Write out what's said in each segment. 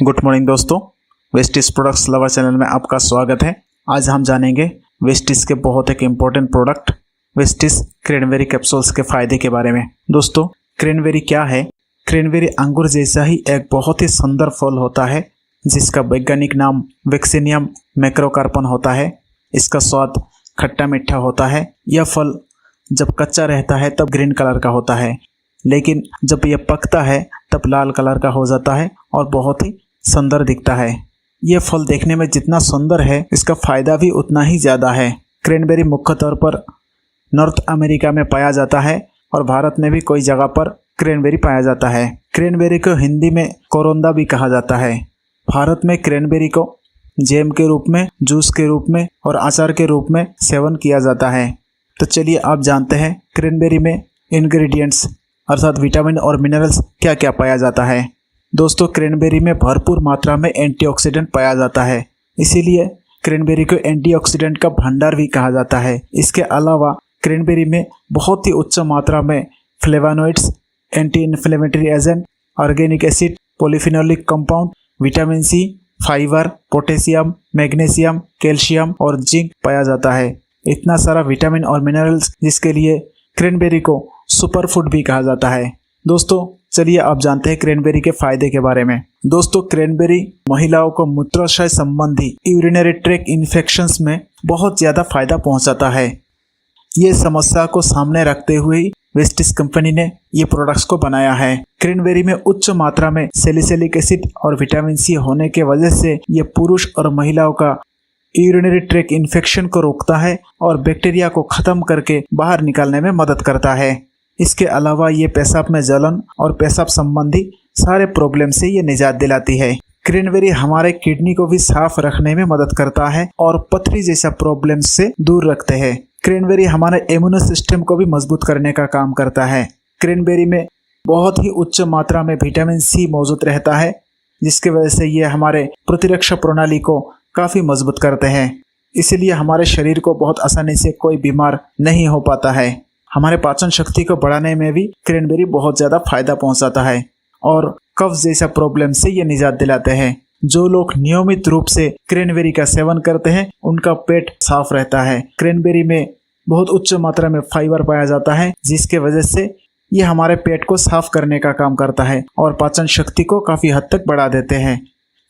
Good morning दोस्तों, Vestige products lover channel में आपका स्वागत है। आज हम जानेंगे वेस्टिज के बहुत एक important product Vestige cranberry capsules के फ़ायदे के बारे में। दोस्तों, क्रैनबेरी क्या है? क्रैनबेरी अंगूर जैसा ही एक बहुत ही सुंदर फल होता है जिसका वैज्ञानिक नाम वैक्सीनियम मैक्रोकार्पन होता है। इसका स्वाद खट्टा मीठा होता है। यह फल जब कच्चा रहता है तब ग्रीन कलर का होता है, लेकिन जब यह पकता है तब लाल कलर का हो जाता है और बहुत ही सुंदर दिखता है। यह फल देखने में जितना सुंदर है, इसका फ़ायदा भी उतना ही ज़्यादा है। क्रैनबेरी मुख्य तौर पर नॉर्थ अमेरिका में पाया जाता है और भारत में भी कई जगह पर क्रैनबेरी पाया जाता है। क्रैनबेरी को हिंदी में कोरोंदा भी कहा जाता है। भारत में क्रैनबेरी को जैम के रूप में, जूस के रूप में और अचार के रूप में सेवन किया जाता है। तो चलिए आप जानते हैं क्रैनबेरी में इंग्रेडिएंट्स अर्थात विटामिन और मिनरल्स क्या क्या पाया जाता है। दोस्तों, क्रैनबेरी में भरपूर मात्रा में एंटीऑक्सीडेंट पाया जाता है, इसीलिए क्रैनबेरी को एंटीऑक्सीडेंट का भंडार भी कहा जाता है। इसके अलावा क्रैनबेरी में बहुत ही उच्च मात्रा में flavonoids, anti inflammatory agent, organic acid, polyphenolic compound, vitamin C, fibre, potassium, magnesium, calcium और जिंक पाया जाता है। इतना सारा विटामिन और मिनरल्स जिसके लिए क्रैनबेरी को सुपर फूड भी कहा जाता है। दोस्तों, चलिए आप जानते हैं क्रैनबेरी के फायदे के बारे में। दोस्तों, क्रैनबेरी महिलाओं को मूत्राशय संबंधी यूरिनरी ट्रैक्ट इन्फेक्शंस में बहुत ज़्यादा फायदा पहुंचाता है। ये समस्या को सामने रखते हुए ही वेस्टिज कंपनी ने ये प्रोडक्ट्स को बनाया है। क्रैनबेरी में उच्च मात्रा में सैलिसिलिक एसिड और विटामिन सी होने के वजह से ये पुरुष और महिलाओं का यूरिनरी ट्रैक्ट इन्फेक्शन को रोकता है और बैक्टीरिया को ख़त्म करके बाहर निकालने में मदद करता है। इसके अलावा ये पेशाब में जलन और पेशाब संबंधी सारे प्रॉब्लम से ये निजात दिलाती है। क्रैनबेरी हमारे किडनी को भी साफ रखने में मदद करता है और पथरी जैसा प्रॉब्लम से दूर रखते हैं। क्रैनबेरी हमारे इम्यून सिस्टम को भी मजबूत करने का काम करता है। क्रैनबेरी में बहुत ही उच्च मात्रा में विटामिन सी मौजूद रहता है, जिसकी वजह से ये हमारे प्रतिरक्षा प्रणाली को काफ़ी मजबूत करते हैं। इसलिए हमारे शरीर को बहुत आसानी से कोई बीमार नहीं हो पाता है। हमारे पाचन शक्ति को बढ़ाने में भी क्रैनबेरी बहुत ज़्यादा फायदा पहुंचाता है और कब्ज जैसा प्रॉब्लम से ये निजात दिलाते हैं। जो लोग नियमित रूप से क्रैनबेरी का सेवन करते हैं उनका पेट साफ रहता है। क्रैनबेरी में बहुत उच्च मात्रा में फाइबर पाया जाता है, जिसके वजह से ये हमारे पेट को साफ करने का काम करता है और पाचन शक्ति को काफ़ी हद तक बढ़ा देते हैं।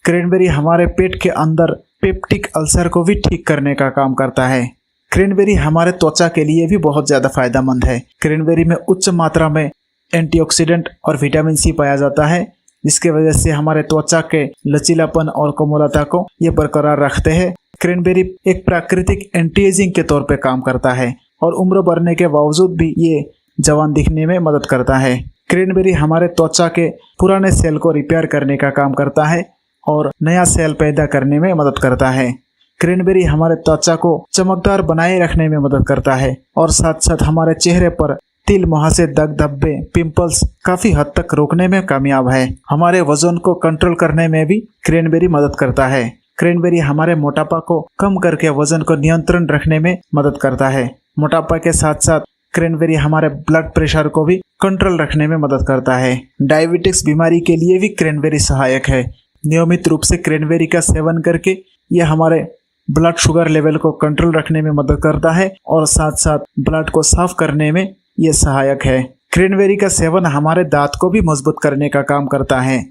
क्रैनबेरी हमारे पेट के अंदर पेप्टिक अल्सर को भी ठीक करने का काम करता है। क्रैनबेरी हमारे त्वचा के लिए भी बहुत ज़्यादा फायदेमंद है। क्रैनबेरी में उच्च मात्रा में एंटीऑक्सीडेंट और विटामिन सी पाया जाता है, जिसके वजह से हमारे त्वचा के लचीलापन और कोमलता को ये बरकरार रखते हैं। क्रैनबेरी एक प्राकृतिक एंटी एजिंग के तौर पे काम करता है और उम्र बढ़ने के बावजूद भी ये जवान दिखने में मदद करता है। क्रैनबेरी हमारे त्वचा के पुराने सेल को रिपेयर करने का काम करता है और नया सेल पैदा करने में मदद करता है। क्रैनबेरी हमारे त्वचा को चमकदार बनाए रखने में मदद करता है और साथ साथ हमारे चेहरे पर तिल, मुहासे, दाग धब्बे, पिंपल्स काफ़ी हद तक रोकने में कामयाब है। हमारे वजन को कंट्रोल करने में भी क्रैनबेरी मदद करता है। क्रैनबेरी हमारे मोटापा को कम करके वजन को नियंत्रण रखने में मदद करता है। मोटापा के साथ साथ क्रैनबेरी हमारे ब्लड प्रेशर को भी कंट्रोल रखने में मदद करता है। डायबिटिक्स बीमारी के लिए भी क्रैनबेरी सहायक है। नियमित रूप से क्रैनबेरी का सेवन करके यह हमारे ब्लड शुगर लेवल को कंट्रोल रखने में मदद करता है और साथ साथ ब्लड को साफ करने में यह सहायक है। क्रैनबेरी का सेवन हमारे दांत को भी मजबूत करने का काम करता है।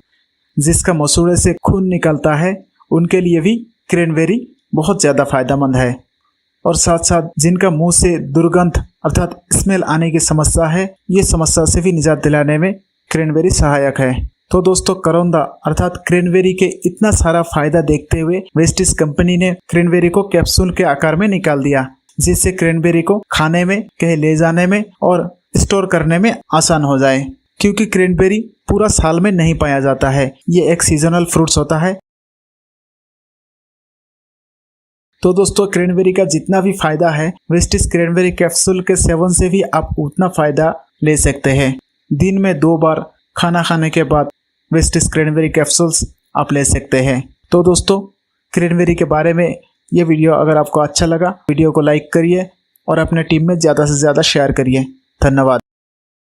जिसका मसूड़े से खून निकलता है उनके लिए भी क्रैनबेरी बहुत ज़्यादा फायदेमंद है और साथ साथ जिनका मुंह से दुर्गंध अर्थात स्मेल आने की समस्या है, ये समस्या से भी निजात दिलाने में क्रैनबेरी सहायक है। तो दोस्तों, करोंदा अर्थात क्रैनबेरी के इतना सारा फायदा देखते हुए वेस्टिज कंपनी ने क्रैनबेरी को कैप्सूल के आकार में निकाल दिया, जिससे क्रैनबेरी को खाने में, कहीं ले जाने में और स्टोर करने में आसान हो जाए। क्योंकि क्रैनबेरी पूरा साल में नहीं पाया जाता है, ये एक सीजनल फ्रूट्स होता है। तो दोस्तों, क्रैनबेरी का जितना भी फायदा है, वेस्टिज क्रैनबेरी कैप्सूल के सेवन से भी आप उतना फायदा ले सकते हैं। दिन में 2 बार खाना खाने के बाद वेस्टिज क्रैनबेरी कैप्सूल्स आप ले सकते हैं। तो दोस्तों, क्रैनबेरी के बारे में ये वीडियो अगर आपको अच्छा लगा, वीडियो को लाइक करिए और अपने टीम में ज़्यादा से ज़्यादा शेयर करिए। धन्यवाद।